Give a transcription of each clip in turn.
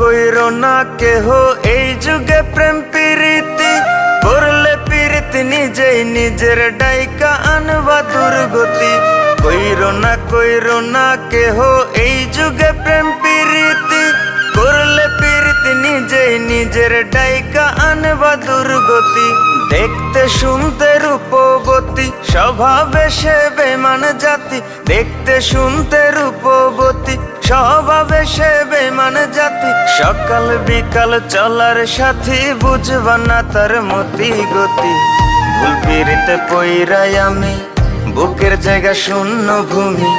কইরো না কেহ এই যুগে প্রেম প্রীতি করলে প্রীতি নিজেই নিজের ডাইকা আনবা দুর্গতি। কইরো না কেহ এই যুগে প্রেম প্রীতি করলে প্রীতি নিজেই নিজের ডাইকা আনবা দুর্গতি। দেখতে শুনতে রূপবতী স্বভাবে সে বেমান জাতি, দেখতে শুনতে রূপবতী স্বভাবে সে বেমান জাতি। সকাল বিকাল চলার সাথী বুঝবা না তার মতি গতি। ভুল পিরিতে পইরাই আমি বুকের জায়গা শূন্য ভূমি,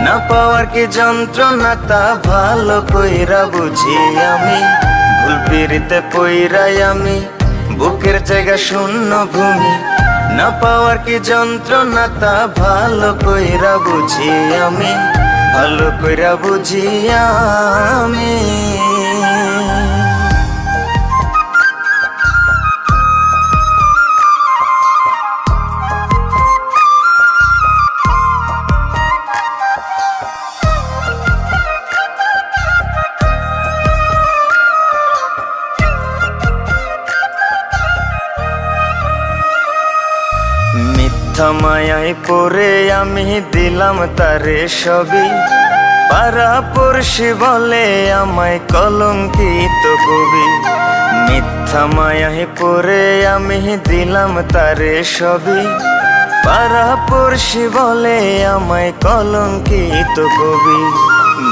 না পাওয়ার কি যন্ত্রণা তা ভালো কইরা বুঝি আমি। ভুল পিরিতে পইরাই আমি বুকের জায়গা শূন্য ভূমি, না পাওয়ার কি যন্ত্রণা তা ভালো কইরা বুঝি আমি, ভালো কইরা বুঝি আমি। মিথ্যা মায়ায় পড়ে আমি দিলাম তারে সবই, পাড়া পড়শি বলে আমায় কলঙ্কিত কবি। মিথ্যা মায়ায় পড়ে আমি দিলাম তারে সবই, পাড়া পড়শি বলে আমায় কলঙ্কিত কবি।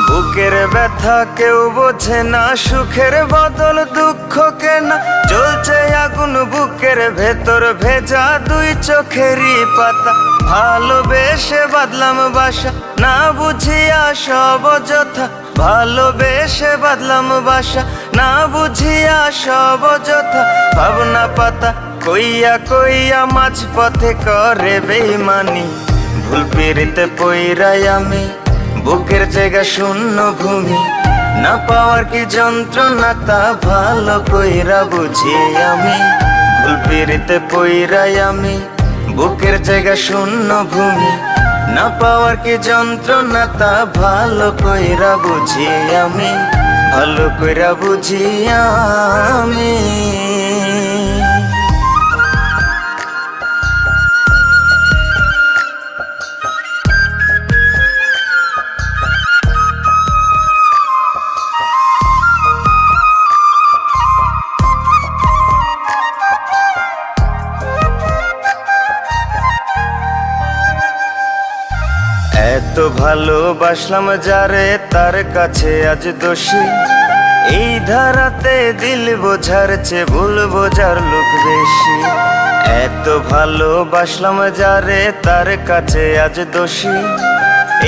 বুকের ব্যথা কেউ বোঝে না, সুখের বদল দুঃখ কেনা, জ্বলছে আগুন বুকের ভেতর ভেজা দুই চোখেরই পাতা। ভালোবেসে বাদলাম বাসা না বুঝিয়া সব অযথা, ভালোবেসে বাদলাম বাসা না বুঝিয়া সব অযথা। ভাবনা পাতা কইয়া কইয়া মাঝ পথে করে বেইমানি। ভুল পিরিতে পইরাই আমি বুকের জায়গা শূন্য ভূমি, না পাওয়ার কি যন্ত্রণা তা ভালো কইরা বুঝি আমি। ভুল পিরিতে পইরাই আমি বুকের জায়গা শূন্য ভূমি, না পাওয়ার কি যন্ত্রণা তা ভালো কইরা বুঝি আমি, ভালো কইরা বুঝি আমি। এত ভালোবাসলাম যারে তার কাছে আজ দোষী, এই ধারাতে দিল বোঝার চেয়ে ভুল বোঝার লোক বেশি। এত ভালোবাসলাম যারে তার কাছে আজ দোষী,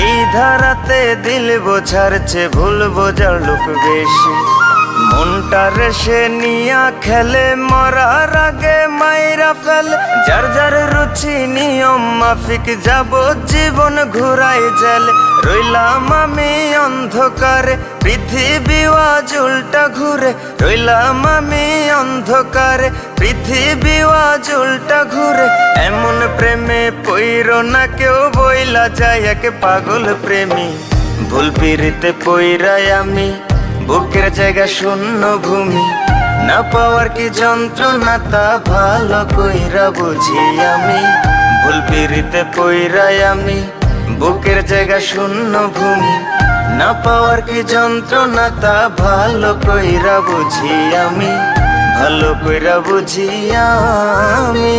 এই ধারাতে দিল বোঝার চেয়ে ভুল বোঝার লোক বেশি। মনটা রেসে নিয়া খেলে মরার আগে মাইরা ফেলে, যার যার রুচি নিয়ম মাফিক যাব জীবন ঘুরাই জেলে। রইলাম আমি অন্ধকারে পৃথিবী আজ উল্টা ঘুরে, রইলাম আমি অন্ধকারে পৃথিবী আজ উল্টা ঘুরে। এমন প্রেমে পইরো না কেউ বইলা যায় এক পাগল প্রেমী। ভুল পিরিতে পইরাই আমি বুকের জায়গা শূন্য ভূমি, না পাওয়ার কি যন্ত্রণা তা ভালো কইরা বুঝি আমি। ভুল পিরিতে পইরাই আমি বুকের জায়গা শূন্য ভূমি, না পাওয়ার কি যন্ত্রণা তা ভালো কইরা বুঝি আমি, ভালো কইরা বুঝি আমি।